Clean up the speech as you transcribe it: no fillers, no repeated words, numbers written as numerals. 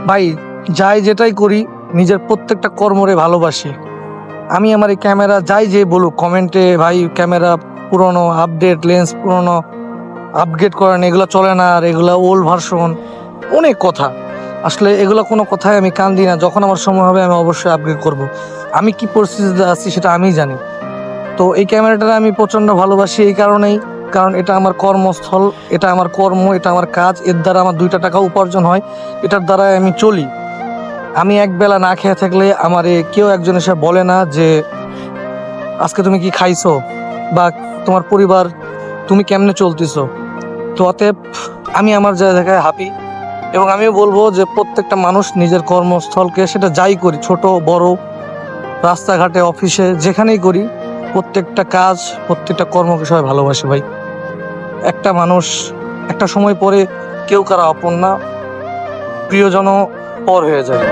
ভাই যাই যেটাই করি নিজের প্রত্যেকটা কর্মরে ভালোবাসি। আমি আমার এই ক্যামেরা যাই যে বলুক কমেন্টে, ভাই ক্যামেরা পুরনো, আপডেট লেন্স পুরনো, আপগ্রেড করেন, এগুলো চলে না, আর এগুলো ওল্ড ভার্সন, অনেক কথা। আসলে এগুলো কোনো কথায় আমি কান দিই না। যখন আমার সময় হবে আমি অবশ্যই আপগ্রেড করব। আমি কি পরিস্থিতিতে আছি সেটা আমিই জানি। তো এই ক্যামেরাটা আমি প্রচণ্ড ভালোবাসি এই কারণেই, কারণ এটা আমার কর্মস্থল, এটা আমার কর্ম, এটা আমার কাজ। এর দ্বারা আমার 2টা টাকা উপার্জন হয়, এটার দ্বারাই আমি চলি। আমি একবেলা না খেয়ে থাকলে আমারে কেউ একজন এসে বলে না যে আজকে তুমি কি খাইছো, বা তোমার পরিবার তুমি কেমনে চলতেছো। তো অতএব আমি আমার জায়গায় হ্যাপি। এবং আমিও বলবো যে প্রত্যেকটা মানুষ নিজের কর্মস্থলকে, সেটা যাই করি, ছোট বড়, রাস্তাঘাটে অফিসে যেখানেই করি, প্রত্যেকটা কাজ প্রত্যেকটা কর্মকে সবাই ভালোবাসে ভাই। একটা মানুষ একটা সময় পরে কেউ কারো আপন না, প্রিয়জনও পর হয়ে যায়।